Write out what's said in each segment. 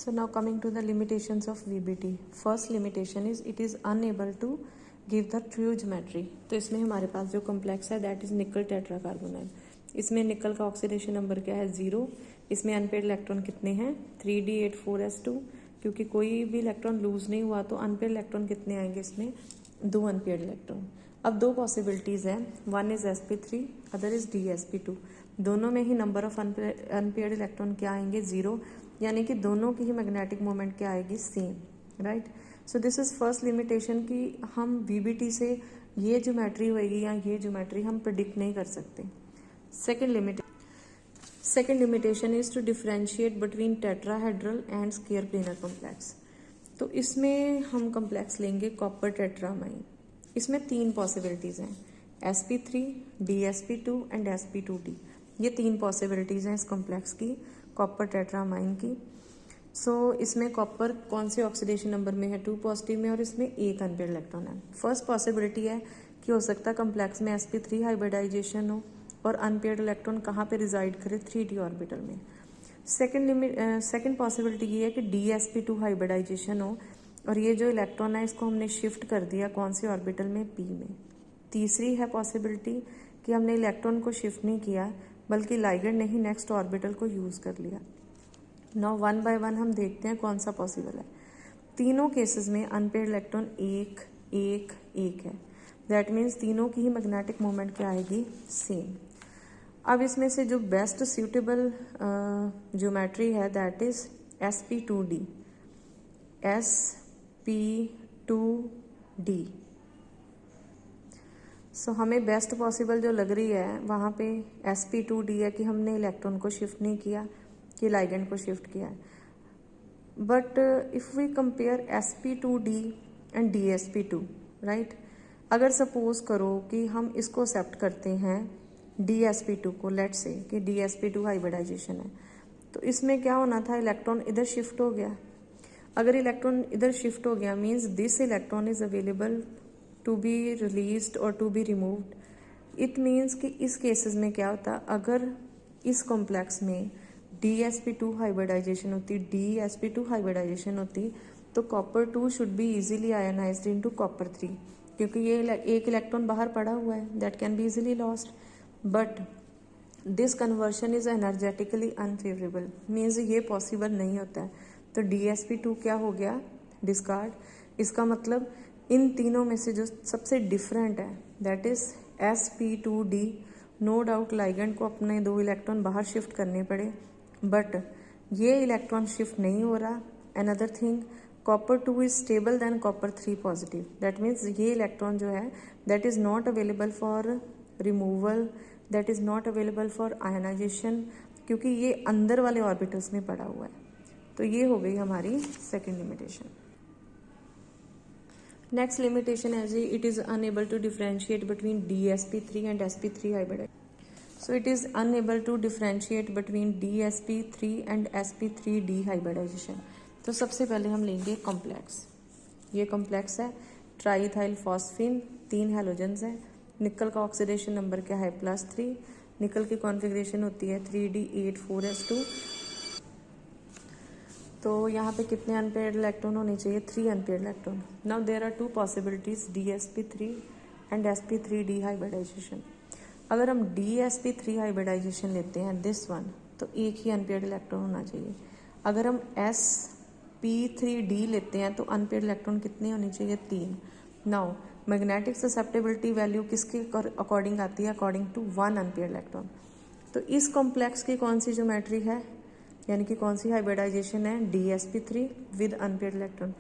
So now coming to the limitations of VBT. First limitation is it is unable to give the true geometry. तो इसमें हमारे पास जो complex है that is निकल टेट्राकार्बोनाइल. इसमें निकल का ऑक्सीडेशन नंबर क्या है 0. इसमें अनपेड इलेक्ट्रॉन कितने हैं 3d84s2. क्योंकि कोई भी इलेक्ट्रॉन लूज नहीं हुआ तो अनपेड इलेक्ट्रॉन कितने आएंगे इसमें 2 अनपेड इलेक्ट्रॉन. अब दो पॉसिबिलिटीज हैं. One is sp3 other is dsp2. दोनों में ही नंबर ऑफ अनपेड इलेक्ट्रॉन क्या आएंगे 0. यानी कि दोनों की ही मैग्नेटिक मोमेंट क्या आएगी same. Right. So this is first limitation कि हम वीबीटी से ये ज्योमेट्री होएगी या ये ज्योमेट्री हम प्रिडिक्ट नहीं कर सकते. Second limitation is to differentiate between tetrahedral and square planar complex. तो इसमें हम कॉम्प्लेक्स लेंगे कॉपर टेट्रामाइन. इसमें 3 पॉसिबिलिटीज हैं sp3, dsp2 एंड sp2d. ये 3 पॉसिबिलिटीज हैं इस कॉम्प्लेक्स की कॉपर टेट्रामाइन की. सो इसमें कॉपर कौन से ऑक्सीडेशन नंबर में है 2 पॉजिटिव में और इसमें 1 अनपेड इलेक्ट्रॉन है. फर्स्ट पॉसिबिलिटी है कि हो सकता है कॉम्प्लेक्स में sp3 हाइब्रिडाइजेशन हो और अनपेड इलेक्ट्रॉन कहाँ पे रिजाइड करे 3d ऑर्बिटल में. सेकेंड पॉसिबिलिटी ये है कि dsp2 हाइब्रिडाइजेशन हो और ये जो इलेक्ट्रॉन है इसको हमने शिफ्ट कर दिया कौन से ऑर्बिटल में p में. तीसरी है पॉसिबिलिटी कि हमने इलेक्ट्रॉन को शिफ्ट नहीं किया बल्कि लाइगेंड ने ही नेक्स्ट ऑर्बिटल को यूज कर लिया. नाउ 1 बाय 1 हम देखते हैं कौन सा पॉसिबल है. तीनों केसेस में अनपेड इलेक्ट्रॉन 1 1 1 है. दैट मीन्स तीनों की ही मैग्नेटिक मोमेंट क्या आएगी सेम. अब इसमें से जो बेस्ट सूटेबल ज्योमेट्री है दैट इज sp2d. sp2d. सो हमें बेस्ट पॉसिबल जो लग रही है वहाँ पे sp2d है कि हमने इलेक्ट्रॉन को शिफ्ट नहीं किया कि लाइगेंड को शिफ्ट किया है. But if we compare sp2d and dsp2 right. अगर सपोज करो कि हम इसको एक्सेप्ट करते हैं dsp2 को, लेट्स से कि dsp2 हाइब्रिडाइजेशन है तो इसमें क्या होना था इलेक्ट्रॉन इधर शिफ्ट हो गया. अगर इलेक्ट्रॉन इधर शिफ्ट हो गया means this electron is available to be released और to be removed. It means कि इस केसेस में क्या होता अगर इस कॉम्प्लेक्स में dsp2 हाइब्रिडाइजेशन हाइब्रिडाइजेशन होती तो copper 2 should be easily ionised into copper 3 क्योंकि ये एक इलेक्ट्रॉन बाहर पड़ा हुआ है that can be easily lost. But this conversion is energetically unfavourable means ये पॉसिबल नहीं होता है. तो dsp2 क्या हो गया डिस्कार्ड. इसका मतलब इन तीनों में से जो सबसे डिफरेंट है that is sp2d. No doubt ligand को अपने 2 इलेक्ट्रॉन बाहर शिफ्ट करने पड़े बट ये इलेक्ट्रॉन शिफ्ट नहीं हो रहा. Another thing copper 2 is stable than copper 3 positive. That means ये इलेक्ट्रॉन जो है that is not available for removal, that is not available for ionisation क्योंकि ये अंदर वाले ऑर्बिटल्स में पड़ा हुआ है. तो ये हो गई हमारी सेकेंड लिमिटेशन. नेक्स्ट लिमिटेशन है जी it is unable to differentiate between dsp3 and sp3 hybridisation. So it is unable to differentiate between dsp3 and sp3d hybridization. तो सबसे पहले हम लेंगे कॉम्प्लेक्स. ये कॉम्प्लेक्स है ट्राईइथाइल फॉस्फीन. 3 हैलोजेंस है. निकल का ऑक्सीडेशन नंबर क्या है +3. निकल की कॉन्फ़िगरेशन होती है 3d84s2. तो यहाँ पे कितने अनपेयर्ड इलेक्ट्रॉन होने चाहिए 3 unpaired electron. Now there are 2 possibilities dsp3 and sp3d hybridisation. अगर हम dsp3 हाइब्रिडाइजेशन लेते हैं दिस वन तो एक ही अनपेयर्ड इलेक्ट्रॉन होना चाहिए. अगर हम sp3d लेते हैं तो अनपेयर्ड इलेक्ट्रॉन कितने होने चाहिए 3. नाउ मैग्नेटिक ससेप्टेबिलिटी वैल्यू किसके अकॉर्डिंग आती है अकॉर्डिंग टू 1 अनपेयर्ड इलेक्ट्रॉन. तो इस कॉम्प्लेक्स की कौन सी ज्योमेट्री है यानी कि कौन सी हाइब्रिडाइजेशन है dsp3 with unpaired electron.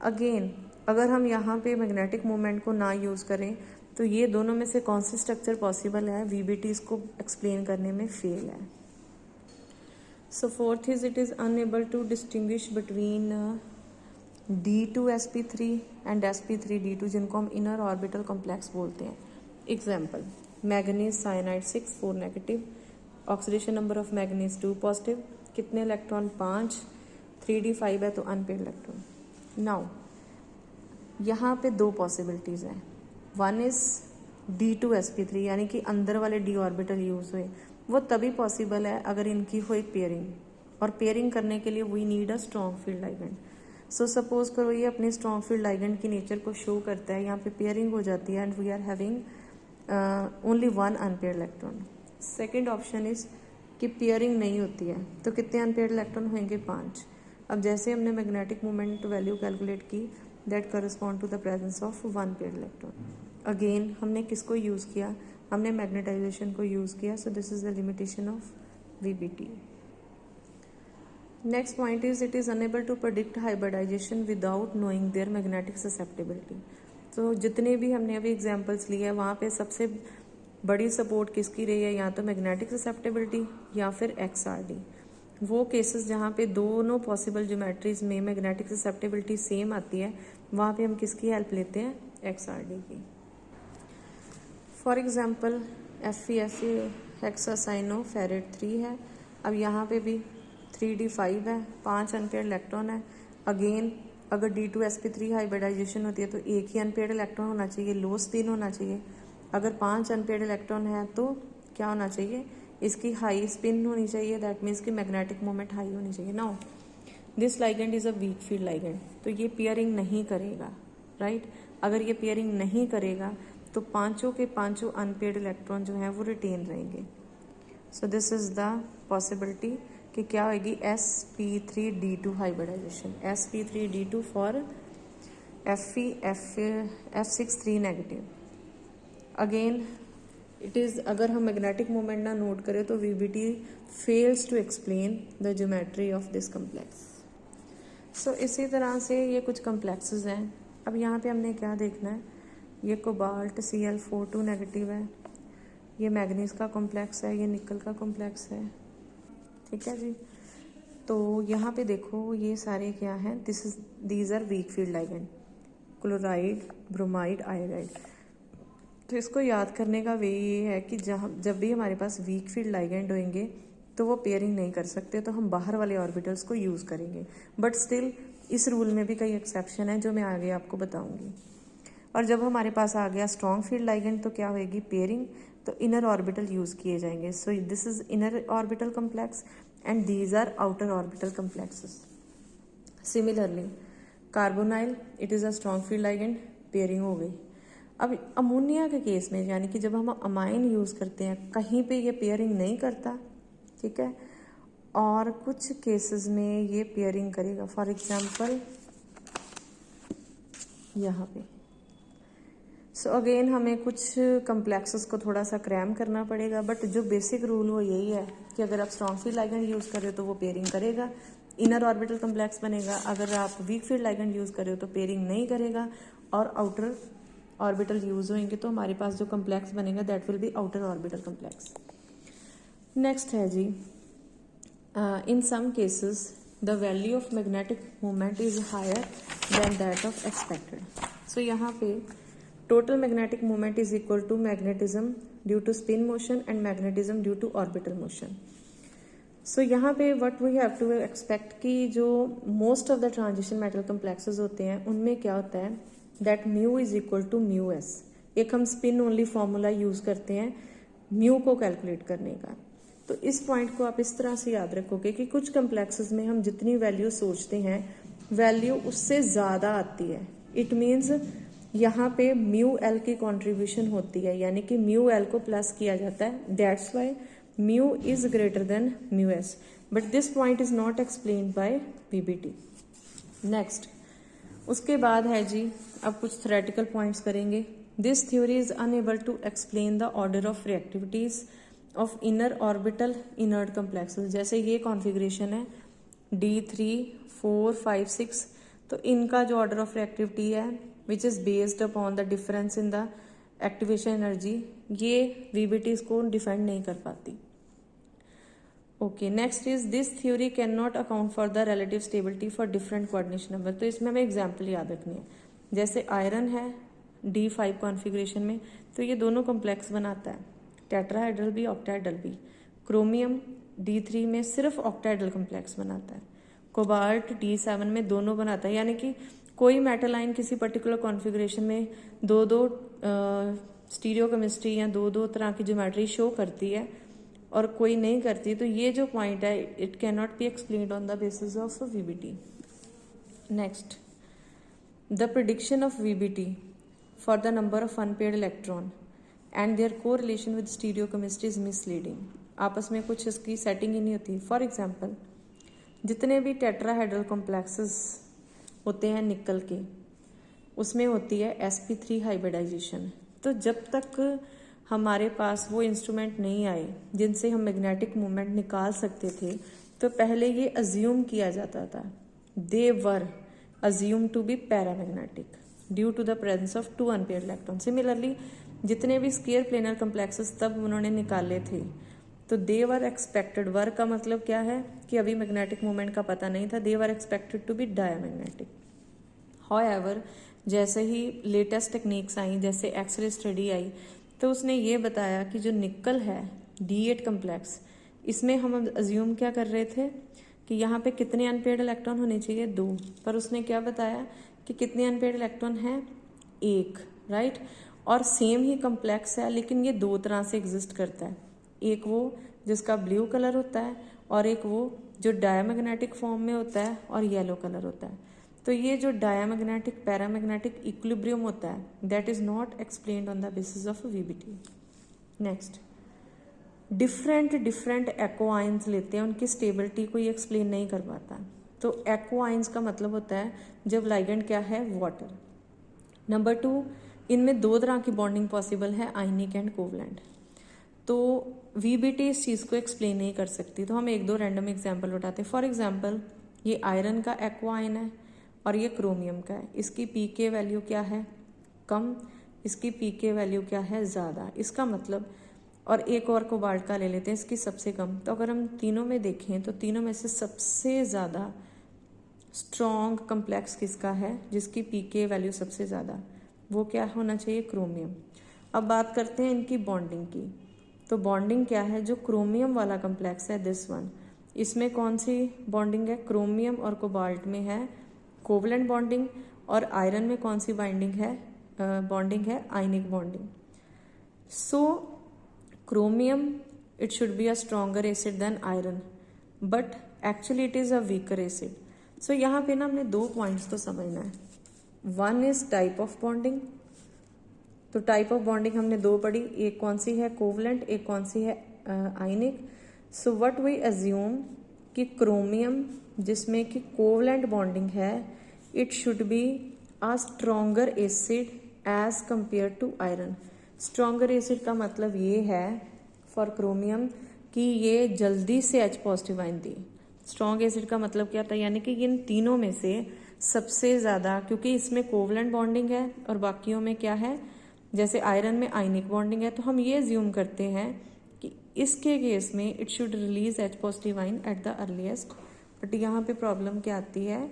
Again अगर हम यहाँ पे मैग्नेटिक मोमेंट को ना यूज करें तो ये दोनों में से कौन सी स्ट्रक्चर पॉसिबल है VBT इसको एक्सप्लेन करने में फेल है. So fourth is it is unable to distinguish between d2sp3 and sp3d2 जिनको हम इनर ऑर्बिटल कॉम्प्लेक्स बोलते हैं. Example manganese cyanide 6 4 negative. Oxidation number of manganese 2 positive. कितने इलेक्ट्रॉन 5. 3d5 है तो अनपेड इलेक्ट्रॉन. नाउ यहाँ पे 2 पॉसिबिलिटीज हैं. वन इज d2sp3 यानी कि अंदर वाले d ऑर्बिटल यूज हुए. वो तभी पॉसिबल है अगर इनकी हो एक पेयरिंग. और पेयरिंग करने के लिए we need a strong field ligand. So suppose करो ये अपने स्ट्रॉन्ग फील्ड लाइगेंड की नेचर को शो करता है, यहाँ पे पेयरिंग हो जाती है and we are having only one unpaired electron. Second option is कि पेयरिंग नहीं होती है, तो कितने अनपेयर्ड इलेक्ट्रॉन होंगे? 5। अब जैसे हमने मैग्नेटिक मोमेंट वैल्यू कैलकुलेट की, that correspond to the presence of one paired electron. Again हमने किसको यूज़ किया? हमने मैग्नेटाइजेशन को यूज़ किया। So this is the limitation of VBT। Next point is it is unable to predict hybridisation without knowing their magnetic susceptibility. तो जितने भी हमने अभी एग्जाम्पल्स लिए हैं वहाँ पे सबसे बड़ी सपोर्ट किसकी रही है? या तो मैग्नेटिक ससेप्टेबिलिटी या फिर XRD। वो केसेस जहाँ पे दोनों पॉसिबल ज्योमेट्रीज में मैग्नेटिक ससेप्टेबिलिटी सेम आती है, वहाँ पे हम किसकी हेल्प लेते हैं? XRD की। फॉर एग्जाम्पल FeFe हेक्सासाइनोफेरेट 3 है। अब यहाँ पे भी 3d5 है, 5 अनपेयर्ड इलेक्ट्रॉन है। अगेन अगर D2sp3 हाइब्रिडाइजेशन होती है तो एक ही अनपेयर्ड इलेक्ट्रॉन होना चाहिए, लो स्पिन होना चाहिए। अगर 5 अनपेयर्ड इलेक्ट्रॉन है तो क्या होना चाहिए? इसकी हाई स्पिन होनी चाहिए, दैट मीन्स कि मैग्नेटिक मोमेंट हाई होनी चाहिए। Now this ligand is a week field ligand, तो ये पेयरिंग नहीं करेगा, राइट? अगर ये पेयरिंग नहीं करेगा तो पांचों के पांचों अनपेयर्ड इलेक्ट्रॉन जो है वो रिटेन रहेंगे। So this is the possibility कि क्या होगी? sp3d2 hybridisation, sp3d2 for Fe F6 3 negative. Again it is, अगर हम मैग्नेटिक मोमेंट ना नोट करें तो VBT fails to explain the geometry of this complex. So इसी तरह से ये कुछ कम्प्लेक्सेस हैं। अब यहाँ पे हमने क्या देखना है? ये कोबाल्ट Cl4 2 नेगेटिव है, ये मैग्नीज का कॉम्प्लेक्स है, ये निकल का कॉम्प्लेक्स है, ठीक है जी। तो यहाँ पे देखो ये सारे क्या हैं? These are weak field ligand, chloride, bromide, iodide. तो इसको याद करने का वे ये है कि जब भी हमारे पास वीक फील्ड लाइगेंड होंगे तो वो पेयरिंग नहीं कर सकते, तो हम बाहर वाले ऑर्बिटल्स को यूज़ करेंगे। बट स्टिल इस रूल में भी कई एक्सेप्शन है जो मैं आगे आपको बताऊंगी। और जब हमारे पास आ गया स्ट्रॉन्ग फील्ड लाइगेंड तो क्या होएगी? पेयरिंग। तो इनर ऑर्बिटल यूज़ किए जाएंगे। So this is inner orbital complex and these are outer orbital complexes. Similarly carbonyl, it is a strong field ligand, pairing हो गई। अब अमोनिया के केस में, यानी कि जब हम अमाइन यूज़ करते हैं, कहीं पे ये पेयरिंग नहीं करता, ठीक है, और कुछ केसेस में ये पेयरिंग करेगा। फॉर एग्जांपल यहाँ पे। सो अगेन हमें कुछ कम्प्लेक्सेस को थोड़ा सा क्रैम करना पड़ेगा, बट जो बेसिक रूल वो यही है कि अगर आप स्ट्रॉन्ग फील्ड लाइगेंड यूज़ कर रहे हो तो वो पेयरिंग करेगा, इनर ऑर्बिटल कम्प्लेक्स बनेगा। अगर आप वीक फील्ड लाइगेंड यूज़ कर रहे हो तो पेयरिंग नहीं करेगा, और आउटर ऑर्बिटल यूज होंगे तो हमारे पास जो कम्प्लेक्स बनेगा that will be outer orbital complex. Next है जी, in some cases the value of magnetic moment is higher than that of expected. So यहाँ पे total magnetic moment is equal to magnetism due to spin motion and magnetism due to orbital motion. So यहाँ पे what we have to expect कि जो most of the transition metal complexes होते हैं उनमें क्या होता है? That mu is equal to mu S. एक हम स्पिन ओनली फॉर्मूला यूज करते हैं म्यू को कैलकुलेट करने का। तो इस पॉइंट को आप इस तरह से याद रखोगे कि कुछ कम्प्लेक्सेस में हम जितनी वैल्यू सोचते हैं वैल्यू उससे ज़्यादा आती है। इट मीन्स यहाँ पे म्यू एल की कॉन्ट्रीब्यूशन होती है, यानी कि म्यू एल को प्लस किया जाता है। That's why mu is greater than mu S, but this point is not explained by VBT। Next उसके बाद है जी, अब कुछ थ्योरेटिकल पॉइंट्स करेंगे। This theory is unable to explain the order of reactivities of inner orbital inert complexes. जैसे ये configuration है D3 4 5 6, तो इनका जो ऑर्डर ऑफ रिएक्टिविटी है which is based upon the difference in the activation energy, ये VBT इसको defend नहीं कर पाती। Okay, next is this theory can not account for the relative stability for different coordination number. तो इसमें हमें example याद रखनी है। जैसे आयरन है D5 कॉन्फ़िगरेशन में, तो ये दोनों कॉम्प्लेक्स बनाता है, टेट्राहाइड्रल भी, ऑक्टाहाइड्रल भी। क्रोमियम D3 में सिर्फ ऑक्टाहाइड्रल कॉम्प्लेक्स बनाता है। कोबाल्ट D7 में दोनों बनाता है, यानी कि कोई मेटल आयन किसी पर्टिकुलर कॉन्फ़िगरेशन में दो स्टीरियो केमिस्ट्री या दो तरह की ज्योमेट्री शो करती है, और कोई नहीं करती, तो ये जो पॉइंट है it can not be explained on the basis of VBT. Next, the prediction of VBT for the number of unpaired electron and their correlation with stereochemistry is misleading. आपस में कुछ इसकी सेटिंग ही नहीं होती. फॉर एग्जाम्पल, जितने भी tetrahedral complexes होते हैं निकल के, उसमें होती है sp3 हाइब्रिडाइजेशन. तो जब तक हमारे पास वो इंस्ट्रूमेंट नहीं आए जिनसे हम मैग्नेटिक मूवमेंट निकाल सकते थे, तो पहले ये अज्यूम किया जाता था, they were assume to be paramagnetic due to the presence of 2 unpaired electron. Similarly जितने भी स्क्वायर प्लेनर कॉम्प्लेक्सेस तब उन्होंने निकाले थे, तो दे वर एक्सपेक्टेड, वर का मतलब क्या है कि अभी मैग्नेटिक मूवमेंट का पता नहीं था, they were expected to be diamagnetic. However जैसे ही लेटेस्ट टेक्निक्स आई, जैसे एक्सरे स्टडी आई, तो उसने ये बताया कि जो निकल है D8 कम्प्लेक्स, इसमें हम अज्यूम क्या कर रहे थे कि यहाँ पे कितने अनपेयर्ड इलेक्ट्रॉन होने चाहिए, 2. पर उसने क्या बताया कि कितने अनपेयर्ड इलेक्ट्रॉन है, 1. राइट. और सेम ही कम्प्लेक्स है, लेकिन ये 2 तरह से एग्जिस्ट करता है. एक वो जिसका ब्लू कलर होता है, और एक वो जो डायामैग्नेटिक फॉर्म में होता है और येलो कलर होता है. तो ये जो डायामैग्नेटिक पैरामैग्नेटिक इक्विलिब्रियम होता है, that is not explained on the basis of VBT. Next, different एक्ो आयंस लेते हैं, उनकी स्टेबिलिटी को ये एक्सप्लेन नहीं कर पाता. तो एक्ो आयंस का मतलब होता है जब लाइगेंड क्या है, वाटर. नंबर 2, इनमें 2 तरह की बॉन्डिंग पॉसिबल है, आयनिक एंड कोवलेंट. तो VBT इस चीज़ को एक्सप्लेन नहीं कर सकती. तो हम 1-2 रैंडम एग्जाम्पल उठाते हैं. फॉर एग्जाम्पल, ये आयरन का एक्ो आयन है और ये क्रोमियम का है. इसकी pK वैल्यू क्या है, कम. इसकी pK वैल्यू क्या है, ज़्यादा. इसका मतलब, और एक और कोबाल्ट का ले लेते हैं, इसकी सबसे कम. तो अगर हम तीनों में देखें तो तीनों में से सबसे ज़्यादा स्ट्रॉन्ग कम्प्लेक्स किसका है, जिसकी pK वैल्यू सबसे ज़्यादा, वो क्या होना चाहिए, क्रोमियम. अब बात करते हैं इनकी बॉन्डिंग की. तो बॉन्डिंग क्या है, जो क्रोमियम वाला कम्प्लेक्स है, दिस वन, इसमें कौन सी बॉन्डिंग है, क्रोमियम और कोबाल्ट में है कोवलेंट बॉन्डिंग, और आयरन में कौन सी बाइंडिंग है, बॉन्डिंग है ionic bonding. So chromium it should be a stronger acid than iron, but actually it is a weaker acid. So यहाँ पे ना हमने 2 पॉइंट्स तो समझना है. One is type of bonding. तो टाइप ऑफ बॉन्डिंग हमने 2 पढ़ी, एक कौन सी है, कोवलेंट, एक कौन सी है, ionic. So what we assume कि क्रोमियम जिसमें कि कोवलेंट बॉन्डिंग है, it should be a stronger acid as compare to iron. Stronger acid का मतलब ये है फॉर क्रोमियम कि ये जल्दी से H पॉजिटिव आयन दी. स्ट्रॉन्ग एसिड का मतलब क्या था, यानी कि इन तीनों में से सबसे ज़्यादा, क्योंकि इसमें कोवलेंट बॉन्डिंग है और बाकियों में क्या है, जैसे आयरन में आयनिक बॉन्डिंग है, तो हम ये अज्यूम करते हैं कि इसके केस में it should release H positive ion at the earliest. But यहाँ पे प्रॉब्लम क्या आती है,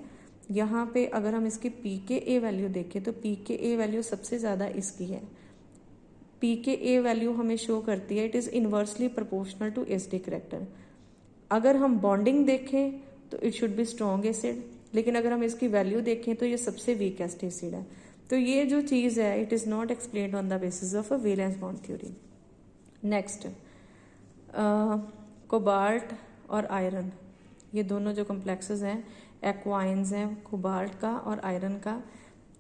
यहाँ पे अगर हम इसकी pKa वैल्यू देखें तो pKa वैल्यू सबसे ज़्यादा इसकी है. pKa वैल्यू हमें शो करती है it is inversely proportional to acidic character. अगर हम बॉन्डिंग देखें तो it should be strong acid, लेकिन अगर हम इसकी वैल्यू देखें तो ये सबसे वीकेस्ट एसिड है. तो ये जो चीज़ है it is not explained on the basis of a valence bond theory. Next, cobalt और आयरन, ये दोनों जो कम्प्लेक्सेस हैं, एक्ो आयंस हैं, कोबाल्ट का और आयरन का.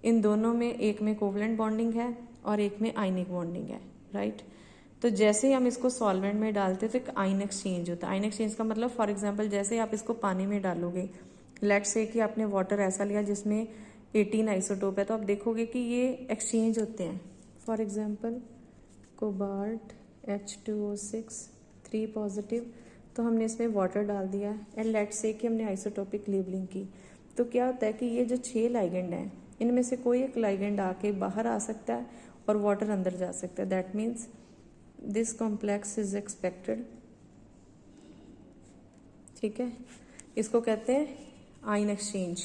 इन दोनों में एक में कोवलेंट बॉन्डिंग है और एक में आयनिक बॉन्डिंग है, राइट. तो जैसे ही हम इसको सॉल्वेंट में डालते तो एक आयन एक्सचेंज होता है. आयन एक्सचेंज का मतलब फॉर एग्जांपल जैसे आप इसको पानी में डालोगे, लेट्स से कि आपने वाटर ऐसा लिया जिसमें 18 आइसोटोप है, तो आप देखोगे कि ये एक्सचेंज होते हैं. For example cobalt H2O6 3 positive, तो हमने इसमें वाटर डाल दिया एंड लेट्स से कि हमने आइसोटोपिक लेबलिंग की. तो क्या होता है कि ये जो 6 लाइगेंड हैं, इनमें से कोई एक लाइगेंड आके बाहर आ सकता है और वाटर अंदर जा सकता है. That means this complex is expected. ठीक है, इसको कहते हैं आयन एक्सचेंज.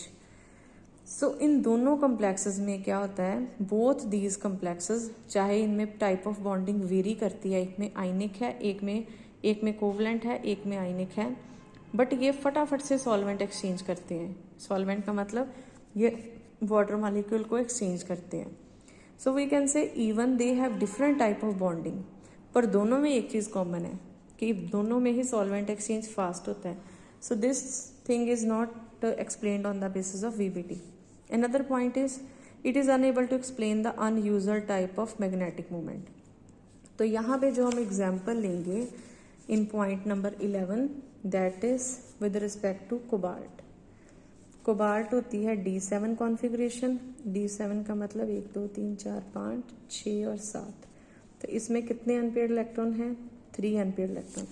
सो इन दोनों कम्प्लेक्सेस में क्या होता है, बोथ दीज कम्प्लेक्सेस, चाहे इनमें टाइप ऑफ बॉन्डिंग वेरी करती है, एक में आयनिक है, एक में कोवलेंट है, एक में आयनिक है, बट ये फटाफट से सॉल्वेंट एक्सचेंज करते हैं. सॉल्वेंट का मतलब ये वाटर मॉलिक्यूल को एक्सचेंज करते हैं. So we can say even they have different type of bonding, पर दोनों में एक चीज़ कॉमन है कि दोनों में ही सॉल्वेंट एक्सचेंज फास्ट होता है. सो this thing is not explained on the basis of VBT. Another point is it is unable to explain the unusual type of magnetic moment. तो यहाँ पे जो हम एग्जाम्पल लेंगे in point number 11 that is with respect to cobalt. Cobalt होती है D7 configuration. D7 का मतलब 1 2 3 4 5 6 और 7. तो इसमें कितने अनपेयर्ड इलेक्ट्रॉन हैं? 3 unpaired electron.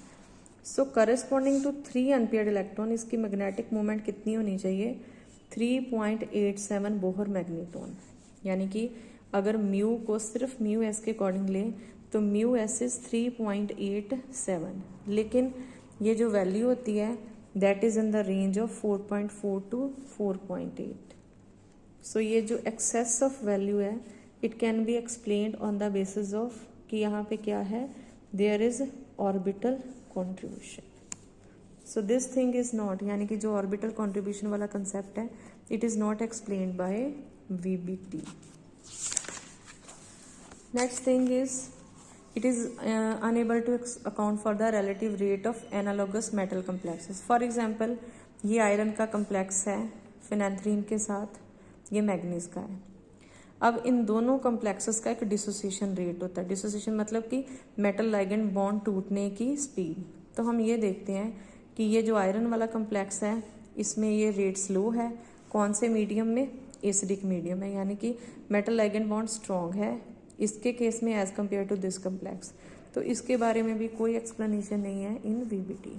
So corresponding to 3 unpaired electron इसकी मैग्नेटिक मोमेंट कितनी होनी चाहिए? 3.87 बोहर मैग्नेटॉन. यानी कि अगर म्यू को सिर्फ म्यू एस के अकॉर्डिंग लें तो म्यू एस इज 3.87. लेकिन ये जो वैल्यू होती है that is in the range of 4.4 to 4.8. सो ये जो एक्सेस ऑफ वैल्यू है it can be explained on the basis of कि यहाँ पे क्या है, there is orbital contribution. So this thing is not, यानी कि जो ऑर्बिटल कॉन्ट्रीब्यूशन वाला कंसेप्ट है it is not explained by VBT. Next thing is it is unable to account for the relative rate of analogous metal complexes. For example, ये iron का complex है phenanthrene के साथ, ये मैग्नीज का है. अब इन दोनों कम्प्लेक्सेस का एक डिसोसिएशन रेट होता है. डिसोसिएशन मतलब कि मेटल लाइगेंड बॉन्ड टूटने की स्पीड. तो हम ये देखते हैं कि ये जो आयरन वाला कम्प्लेक्स है इसमें ये रेट स्लो है. कौन से मीडियम में? एसिडिक मीडियम है, यानी कि मेटल लाइगेंड बॉन्ड स्ट्रॉन्ग है इसके केस में as compare to this complex. तो इसके बारे में भी कोई एक्सप्लेनेशन नहीं है इन VBT.